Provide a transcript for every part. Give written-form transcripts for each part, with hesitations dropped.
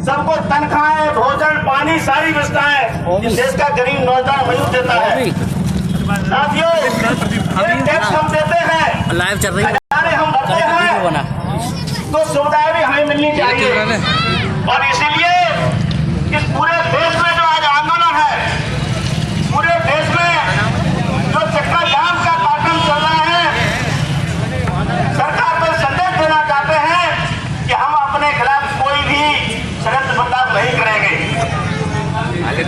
सबको तनख्वाहें, भोजन, पानी, सारी व्यवस्थाएं इस देश का गरीब नौजवान मजदूर देता है। साथियों, ये टैक्स हम देते हैं, लाइव चल रही है, हम भरते हैं, तो सुविधाएं भी हमें मिलनी चाहिए। और इसीलिए इस पूरे देश में जो आज आंदोलन है, पूरे देश में जो चक्का जाम का कार्यक्रम चल रहा है, सरकार को संदेश देना चाहते हैं कि हम अपने खिलाफ कोई भी सख्त बर्दाश्त नहीं करेंगे।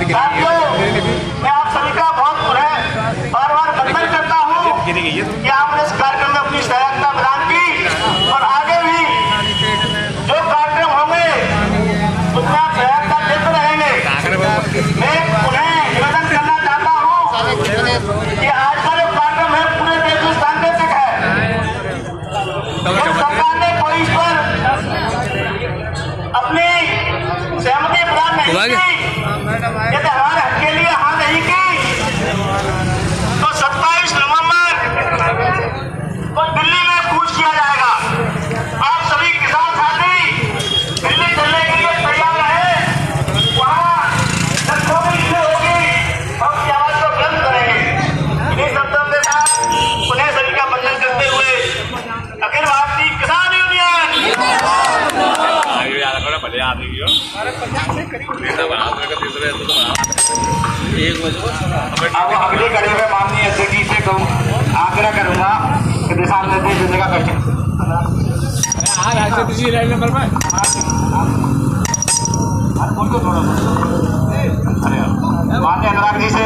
साथियों, मैं आप सभी का बहुत बार बार वंदन करता हूँ कि आपने इस कार्यक्रम में अपनी सहभागिता प्रदान की और आगे भी जो कार्यक्रम होंगे उसमें आप सहभागिता देते रहेंगे। मैं उन्हें निवेदन करना चाहता हूँ कि आज का जो कार्यक्रम है पूरे देश में सांकेतिक है। सरकार ने कोई इस पर अपनी सहमति प्रदान नहीं की, यदि हमारे हक के लिए हाँ नहीं की तो 27 नवंबर को दिल्ली में कूच किया जाएगा। आप सभी किसान साथी दिल्ली चलने के लिए तैयार रहे, वहाँ लखनऊ में इसलिए होगी, हम की आवाज को बुलंद करेंगे। इन्हीं शब्दों के साथ उन्हें सभी का वंदन करते हुए अखिल भारतीय किसान यूनियन अब अगली कड़ी में माननीय अध्यक्ष जी से आग्रह करूंगा कि दिशा निर्देश देने का करें। माननीय अनुराग जी से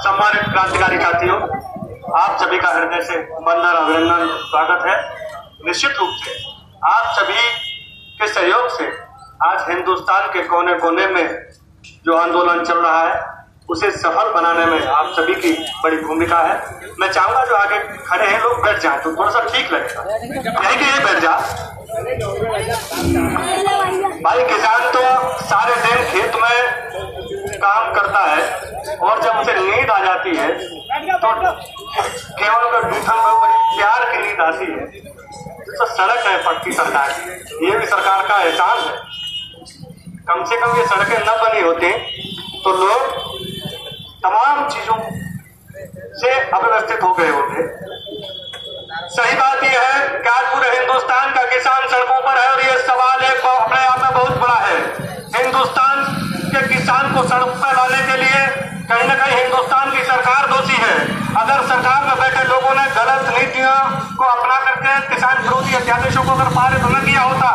सम्मानित क्रांतिकारी साथियों, आप सभी का हृदय से वंदन, अभिनंदन, स्वागत है। निश्चित रूप से आप सभी के सहयोग से आज हिंदुस्तान के कोने कोने में जो आंदोलन चल रहा है उसे सफल बनाने में आप सभी की बड़ी भूमिका है। मैं चाहूंगा जो आगे खड़े हैं लोग बैठ जाएं तो थोड़ा सा ठीक लगेगा, नहीं कि ये बैठ जा। भाई किसान तो सारे दिन खेत में काम करता है और जब उसे नींद आ जाती है तो केवल अगर प्यार की नींद आती है तो सड़क है पट्टी सरकार की, ये भी सरकार का एहसान है। कम से कम ये सड़कें न बनी होती तो लोग तमाम चीजों से अव्यवस्थित हो गए होते। सही बात यह है कि आज पूरे हिंदुस्तान का किसान सड़कों पर है और ये सवाल एक अपने आप में बहुत बड़ा है। हिंदुस्तान के किसान को सड़क पर लाने के लिए कहीं न कहीं हिंदुस्तान की सरकार दोषी है। अगर सरकार में बैठे लोगों ने गलत नीतियों को अपना करके किसान विरोधी अध्यादेशों को अगर पारित न किया होता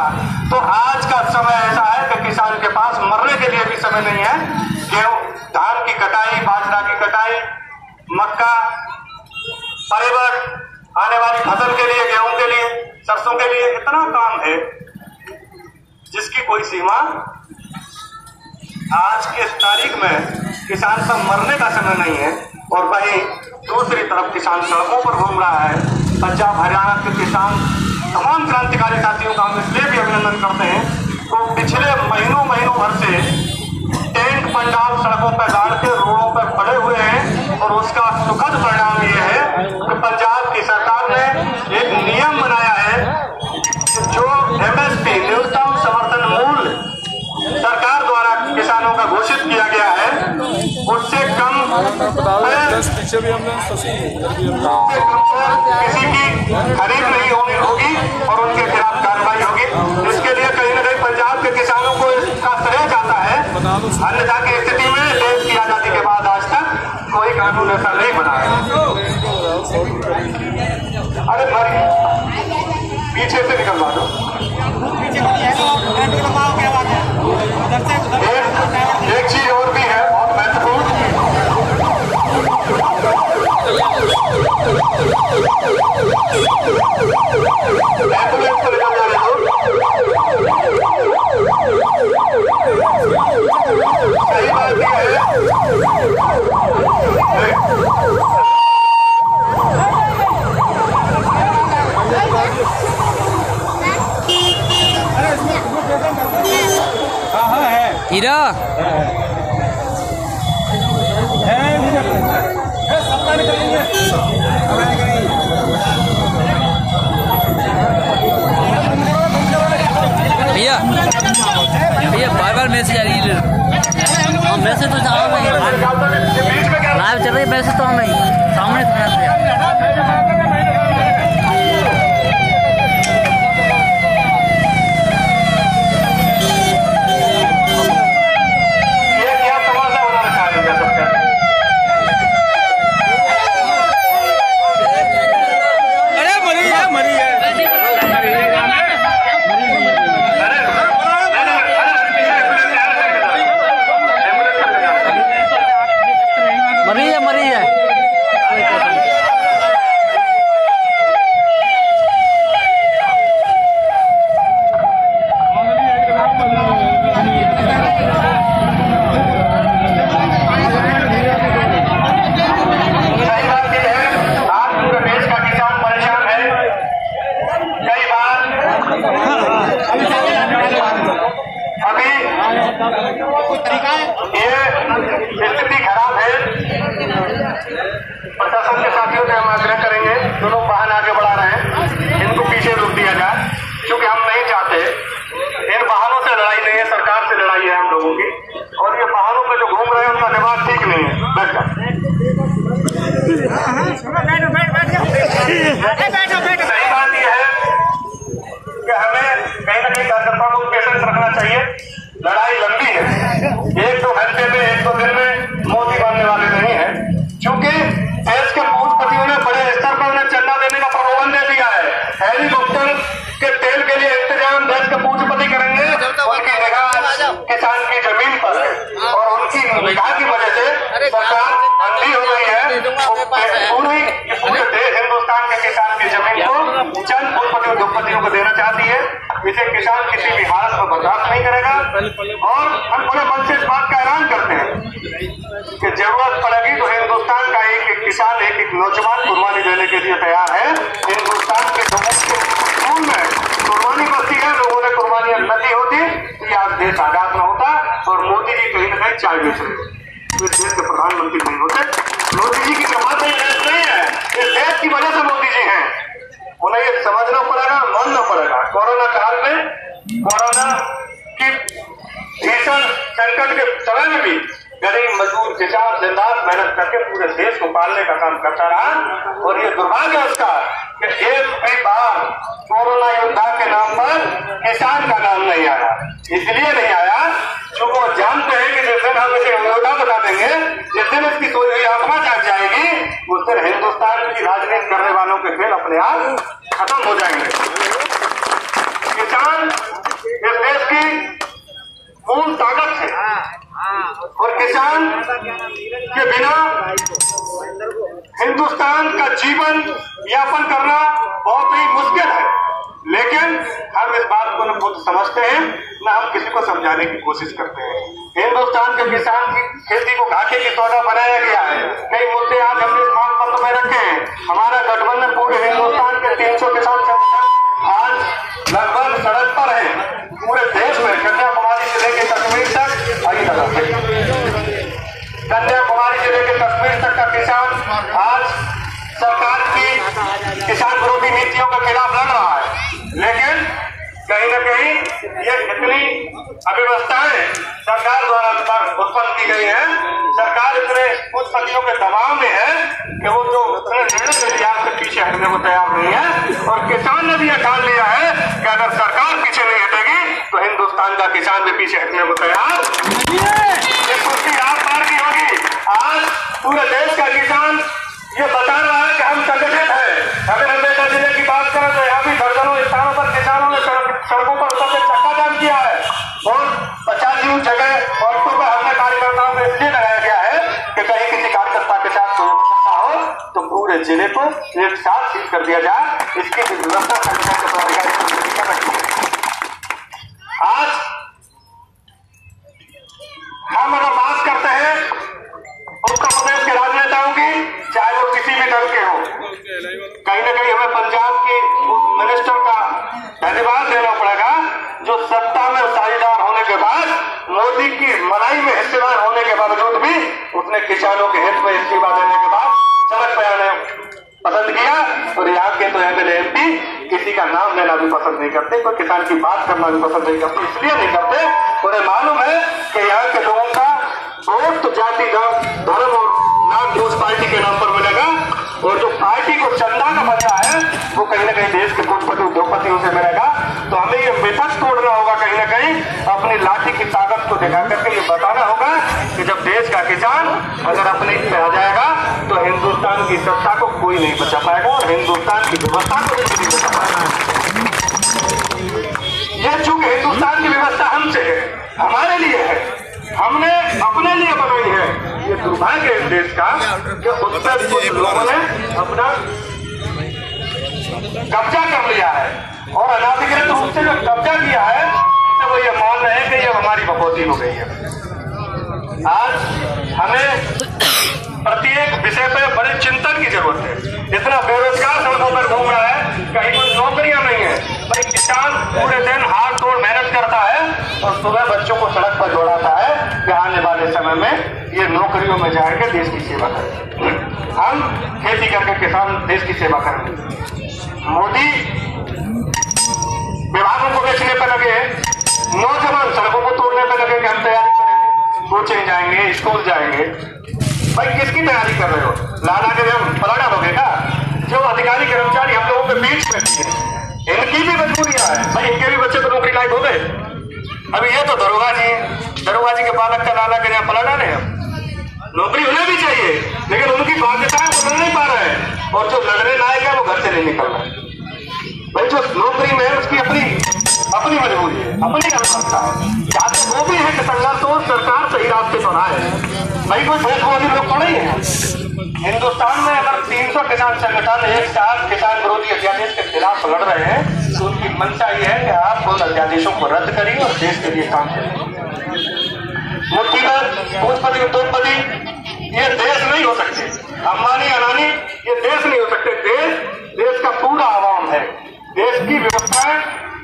तो आज का समय ऐसा है कि किसान के पास मरने के लिए भी समय नहीं है। गेहूं, धान की कटाई, बाजरा की कटाई, मक्का, परवल, आने वाली फसल के लिए, गेहूं के लिए, सरसों के लिए इतना काम है जिसकी कोई सीमा। आज के तारीख में किसान सब मरने का समय नहीं है और वहीं दूसरी तरफ किसान सड़कों पर घूम रहा है। पंजाब हरियाणा के किसान तमाम क्रांतिकारी साथियों का हम इसलिए भी अभिनंदन करते हैं तो पिछले महीनों भर से टेंट पंडाल सड़कों पर गाड़ के रोडों पर पड़े हुए हैं और उसका सुखद परिणाम ये है कि पंजाब की सरकार ने एक नियम बनाया है जो MSP न्यूनतम समर्थन मूल्य सरकार द्वारा किसानों का घोषित किया गया है, उससे कम किसी की खरीद नहीं होगी और उनके खिलाफ कार्रवाई होगी। इसके लिए कहीं न कहीं पंजाब के किसानों को इसका श्रेय जाता है। अन्यथा की स्थिति में देश की आजादी के बाद आज तक कोई कानून ऐसा नहीं बना है। अरे भाई पीछे से निकलवा दो। एक चीज और भी है बहुत महत्वपूर्ण, एम्बुलेंस को निकल जाने दो। सही बात यह है हीरा भैया भैया बार मैसेज आ रही है। मैसेज तो लाइव चल रही है, मैसेज तो हम नहीं सामने स्थिति खराब है। प्रशासन के साथियों से हम आग्रह करेंगे, जो लोग वाहन आगे बढ़ा रहे हैं इनको पीछे रोक दिया जाए, क्योंकि हम नहीं चाहते इन वाहनों से लड़ाई नहीं है, सरकार से लड़ाई है हम लोगों की। और ये वाहनों पे जो घूम रहे हैं उनका दिमाग ठीक नहीं है। बैठ जाओ। सही बात यह है कि हमें कहीं ना कहीं कार्यकर्ता को पेशेंस रखना चाहिए। लड़ाई लंबी है, 1-2 घंटे में 1-2 दिन में मोदी बनने वाले नहीं है, क्योंकि देश के पूंजीपतियों ने बड़े स्तर पर उन्हें चंदा देने का प्रलोभन दे दिया है। हेलीकॉप्टर के तेल के लिए इंतजाम देश के पूंजीपति करेंगे। उनकी निगाह किसान की जमीन पर है और उनकी निगाह की वजह से सरकार अंधी हो गई है। पूरे देश हिंदुस्तान के किसान की जमीन को चंद उद्योगपतियों को देना चाहती है। इसे किसान किसी भी हालत में बर्दाश्त नहीं करेगा। और हम पूरे मन से इस बात का ऐलान करते हैं कि जरूरत पड़ेगी तो हिंदुस्तान का एक किसान, एक नौजवान कुर्बानी देने के लिए तैयार है। हिंदुस्तान के खून में कुर्बानी बसती है। लोगों ने कुर्बानियां न दी होती तो आज देश आजाद न होता और मोदी जी कहीं न कहीं चाय बेच रहे, इस देश के प्रधानमंत्री नहीं होते। मोदी जी की कमाई नहीं है, इस देश की वजह से मोदी जी हैं। उन्हें ये समझना पड़ेगा, मानना पड़ेगा। कोरोना काल में, कोरोना की भीषण संकट के समय में भी गरीब मजदूर किसान दिन रात मेहनत करके पूरे देश को पालने का काम करता रहा। और ये दुर्भाग्य है उसका कि एक भी बार कोरोना योद्धा के नाम पर किसान का नाम नहीं आया। इसलिए नहीं आया क्योंकि वो जानते हैं कि जिस दिन हम इसे योद्धा बता देंगे, जिस दिन इसकी सोई आत्मा जाग जाएगी, उस दिन हिंदुस्तान की राजनीति करने वालों के खेल अपने आप खत्म हो जाएंगे। किसान इस देश की मूल ताकत है और किसान के बिना हिंदुस्तान का जीवन यापन करना बहुत ही मुश्किल है। लेकिन हम इस बात को न खुद समझते हैं, न हम किसी को समझाने की कोशिश करते हैं। हिंदुस्तान के किसान की खेती को घाटे की सौदा बनाया गया है। कई मुद्दे आज हमने इस मांग पत्र में रखे हैं। हमारा गठबंधन पूरे हिंदुस्तान के 300 किसान संगठन आज लगभग सड़क पर है। पूरे देश में कन्याकुमारी से लेकर कश्मीर तक, कन्याकुमारी से लेकर कश्मीर तक का किसान आज सरकार की किसान विरोधी नीतियों के खिलाफ लड़ रहा है। लेकिन कहीं न कहीं ये इतनी अव्यवस्थाएं सरकार द्वारा उत्पन्न की गई है। सरकार इतने पूंजीपतियों के दबाव में है कि वो जो निर्णय से पीछे हटने को तैयार नहीं है। और किसान ने भी यह ठान लिया है कि अगर सरकार पीछे नहीं हटेगी तो हिंदुस्तान का किसान भी पीछे हटने को तैयार। ये कुर्सी आर पार की होगी। आज पूरे देश का किसान ये बता रहा है कि हम संगठित है। अगर हम बेटा जिले की बात करें तो यहाँ भी दर्जनों स्थानों पर किसानों ने सड़कों पर उतर चक्का जाम किया है और 50 जगह ऑटो पर हमने कार्यकर्ताओं को इसलिए लगाया गया है कि कहीं किसी कार्यकर्ता के साथ कोई घटना हो तो पूरे जिले को एक साथ सील कर दिया जाए। इसकी व्यवस्था संगठन के पदाधिकारी कर रही है। आज हम अगर बात करते हैं उत्तर प्रदेश के राजनेताओं की, चाहे वो किसी भी दल के हो, कहीं ना कहीं हमें पंजाब की मिनिस्टर का धन्यवाद देना पड़ेगा, जो सत्ता में साझेदार होने के बाद मोदी की मलाई में हिस्सेदार होने के बावजूद भी उसने किसानों के हित में इस्तीफा देने के बाद सड़क पे आने पसंद किया। और यहाँ के तो एमएलए एमपी किसी का नाम लेना भी पसंद नहीं करते, कोई किसान की बात करना भी पसंद नहीं करते। इसलिए नहीं करते, उन्हें मालूम है कि यहाँ के लोगों का वोट तो जाति धर्म और नाम उस पार्टी के नाम पर मिलेगा, और जो पार्टी को चंदा का बचा है वो कहीं ना कहीं देश के कोटपति उद्योगपतियों से मिलेगा। तो हमें ये विपक्ष तोड़ना होगा, कहीं ना कहीं अपनी लाठी की ताकत को दिखा करके ये बताना होगा कि जब देश का किसान अगर अपने पे आ जाएगा तो हिंदुस्तान की सत्ता को कोई नहीं बचा पाएगा और हिंदुस्तान की व्यवस्था को कोई नहीं बचा पाएगा। ये चूंकि हिंदुस्तान की व्यवस्था हमसे है, हमारे लिए है, हमने अपने लिए बनाई है। ये दुर्भाग्य है इस देश का कि उत्तर पूर्व लोगों ने अपना कब्जा कर लिया है और अनाधिकृत रूप से जो कब्जा किया है उससे वो ये मान रहे हैं कि ये हमारी बकौती हो गई है। आज हमें प्रत्येक विषय पे बड़े चिंतन की जरूरत है। इतना बेरोजगार सड़कों पर घूम रहा है, कहीं कोई नौकरियां नहीं है। भाई किसान पूरे दिन हाथ तोड़ मेहनत करता है और सुबह बच्चों को सड़क पर दौड़ाता है कि आने वाले समय में ये नौकरियों में जाएंगे, देश की सेवा करेंगे। हम खेती करके किसान देश की सेवा करेंगे। मोदी विभागों को बेचने पर लगे, नौजवान सड़कों को तोड़ने पर लगे कि हम तैयारी करेंगे, कोचिंग जाएंगे, स्कूल जाएंगे। भाई किसकी तैयारी कर रहे हो? लाला के हम पलटा दोगे क्या? जो अधिकारी कर्मचारी हम लोगों के बीच में है, इनकी भी मजबूरियां है। भाई इनके भी बच्चे तो नौकरी लायक हो गए। अभी ये तो दरोगा जी है, दरोगा जी के बालक का लाला के यहाँ पलटा रहे हैं। नौकरी उन्हें भी चाहिए लेकिन उनकी बाध्यताएं वो मिल नहीं पा रहे हैं, और जो लड़ने लायक है वो घर से नहीं निकल रहा है। भाई जो नौकरी में है उसकी अपनी मजबूरी है, अपनी अवस्था है। या तो वो भी है कि संघर्ष तो सरकार सही रास्ते पर आए। भाई कोई देशवादी लोग थोड़े ही है। हिंदुस्तान में अगर 300 किसान संगठन एक साथ किसान विरोधी अध्यादेश के खिलाफ लड़ रहे हैं तो उनकी मंशा ये है कि आप उन अध्यादेशों को रद्द करिए और देश के लिए काम करिए। मुठ्ठीभर पूंजीपति उद्योगपति ये देश नहीं हो सकते, अंबानी अडानी ये देश नहीं हो सकते। देश का पूरा आवाम है। देश की व्यवस्थाएं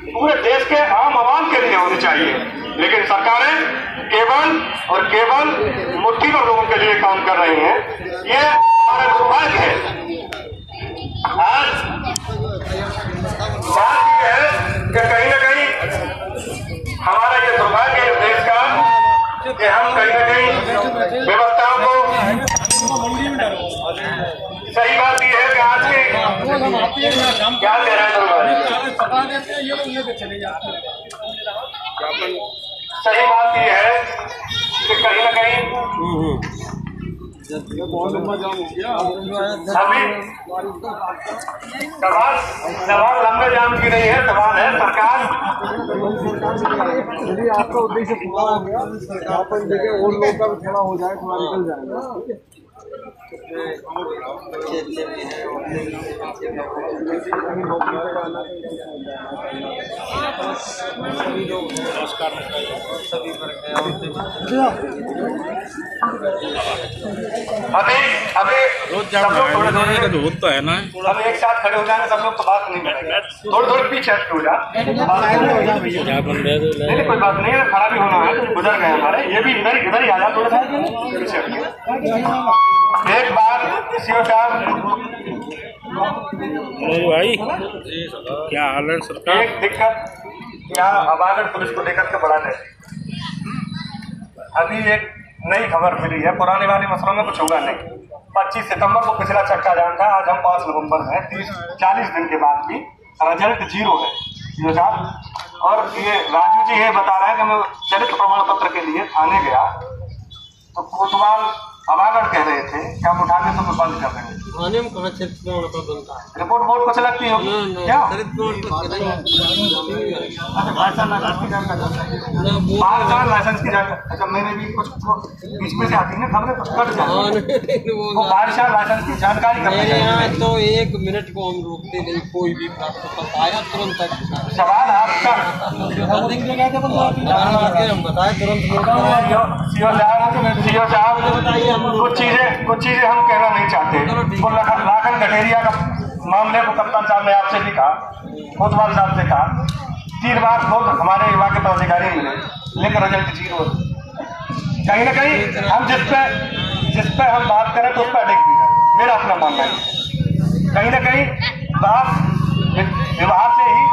पूरे देश के आम आवाम के लिए होनी चाहिए, लेकिन सरकारें केवल और केवल मुट्ठीभर लोगों के लिए काम कर रही हैं। ये हमारा दुर्भाग्य है। आज बात यह है कि कहीं ना कहीं हमारा ये दुर्भाग्य है इस देश का कि हम कहीं ना कहीं व्यवस्थाओं को, सही बात यह है कि आज के क्या कह रहे हैं, सही बात यह है कि कहीं ना कहीं अभी सवाल लंबे जाम की नहीं है, सवाल है सरकार। यदि आपका उद्देश्य पूरा हो गया, सरकार जगह और लोग का भी थोड़ा हो जाए, थोड़ा निकल जाएगा। अभी होता है ना, हम एक साथ खड़े हो जाएंगे, सब लोग तो बात नहीं करेंगे। थोड़ी पीछे हो जा, नहीं कोई बात नहीं है, खड़ा भी होना है तो गुजर गए हमारे। ये भी इधर ही आ जा, थोड़ा सा पीछे। एक बात सीओ साहब भाई, क्या हाल है सरकार? एक दिक्कत यहाँ अबागढ़ पुलिस को लेकर के बड़ा है। अभी एक नई खबर मिली है, पुराने वाले मसलों में कुछ होगा नहीं। 25 सितंबर को पिछला चक्का जाम था, आज हम 5 नवंबर है, 30-40 दिन के बाद भी रिजल्ट 0 है सीओ साहब। और ये राजू जी ये बता रहा है कि मैं चरित्र प्रमाण पत्र के लिए थाने गया तो कोतवाल अबागढ़ कह रहे थे कि हम उठा के सब बंद कर देंगे। थाने में कहाँ चरित्र प्रमाण पत्र बनता है? रिपोर्ट बोर्ड को लगती होगी क्या? लाइसेंस की जानकारी। अच्छा मैंने भी कुछ बीच में से आती है ना खबरें, कुछ कट जाती है वो बादशाह लाइसेंस की जानकारी। मेरे यहाँ तो 1 मिनट को हम रोकते नहीं, कोई भी आया तुरंत सवाल आपका हम बताए तुरंत। सीओ साहब कुछ चीजें हम कहना नहीं चाहते। वो लाखन गठेरिया का मामले को कप्तान साहब ने आपसे भी कहा, कोतवाल साहब से कहा, 3 बार खुद हमारे विभाग के पदाधिकारी मिले, लेकिन रिजल्ट जीरो। कहीं ना कहीं हम जिस पे हम बात करें तो उस पर अडिग भी है, मेरा अपना मानना है। कहीं ना कहीं बात व्यवहार से ही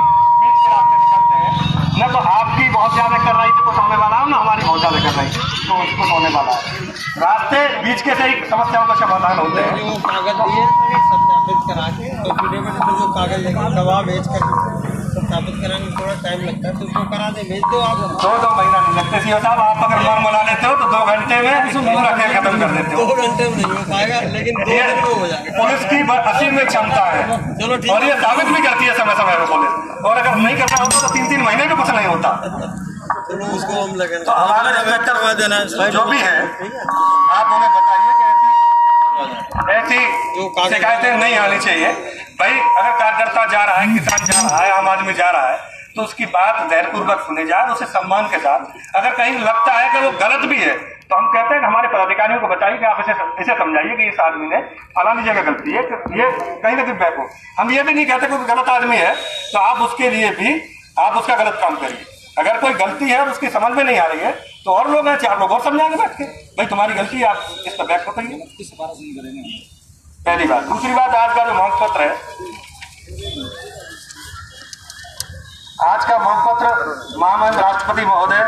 बीच के रास्ते निकलते हैं। न तो आपकी बहुत ज्यादा कर रही थी कुछ होने वाला है, ना हमारी बहुत ज्यादा कर रही थी तो कुछ होने वाला है। रास्ते बीच के से ही समस्याओं का समाधान होते हैं। जो कागज दिए सत्यापित करा के तो एफिडेविट में जो कागज लगे गवाह भेज कर सत्यापित कराने में थोड़ा टाइम लगता है, तो उसको करा दे, भेज दो आप। 2 महीना नहीं लगते सीओ साहब। आप अगर मन बना लेते हो तो 2 घंटे में पूरा खेल खत्म कर देते हो। 2 घंटे में नहीं हो पाएगा, लेकिन 2 दिन में हो जाएगा। पुलिस की असीम में क्षमता है, चलो ठीक और ये साबित भी करती है समय समय पर पुलिस। और अगर नहीं करना होता तो 3-3 महीने में कुछ नहीं होता। चलो उसको हम लगे तो हमारे इंस्पेक्टर देना जो भी है आप उन्हें बताइए कि ऐसी शिकायतें नहीं आनी चाहिए। भाई अगर कार्यकर्ता जा रहा है, किसान जा रहा है, आम आदमी जा रहा है, तो उसकी बात धैर्यपूर्वक सुनी जाए, उसे सम्मान के साथ। अगर कहीं लगता है कि वो गलत भी है तो हम कहते हैं कि हमारे पदाधिकारियों को बताइए कि आप इसे समझाइए कि इस आदमी ने फलानी जगह गलती है, ये कहीं ना कहीं बैक हो। हम ये भी नहीं कहते कोई गलत आदमी है तो आप उसके लिए भी आप उसका गलत काम करिए। अगर कोई गलती है और उसकी समझ में नहीं आ रही है तो और लोग हैं, 4 लोग और समझाएंगे बैठ के, भाई तुम्हारी गलती है, आप इस पर बैक बताइए। पहली बात। दूसरी बात, आज का जो मांग पत्र है, आज का मांग पत्र महामहिम राष्ट्रपति महोदय,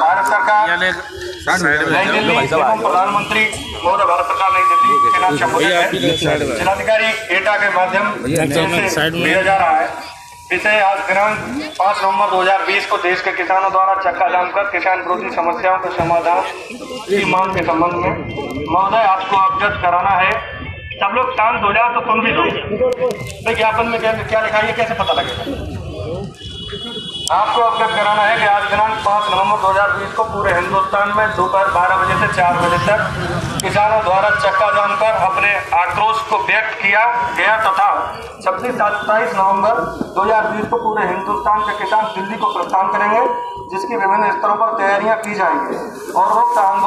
भारत सरकार, नई दिल्ली एवं प्रधानमंत्री महोदय, भारत सरकार नई दिल्ली के नाम संबोधित है। जिलाधिकारी एटा के माध्यम से भेजा जा रहा है। इसे आज दिनांक 5 नवंबर 2020 को देश के किसानों द्वारा चक्का जाम कर किसान विरोधी समस्याओं के समाधान की मांग के संबंध में महोदय आपको अवगत कराना है। सब लोग शांत हो जाओ तो सुन भी दो। विज्ञापन में क्या लिखा है कैसे पता लगेगा? आपको अवगत कराना है कि आज दिनांक 5 नवंबर 2020 को पूरे हिंदुस्तान में दोपहर 12 बजे से 4 बजे तक किसानों द्वारा चक्का जाम कर अपने आक्रोश को व्यक्त किया गया तथा 26-27 नवंबर 2020 को पूरे हिंदुस्तान के किसान दिल्ली को प्रस्थान करेंगे, जिसकी विभिन्न स्तरों पर तैयारियां की जाएंगी और उक्त आंदोलन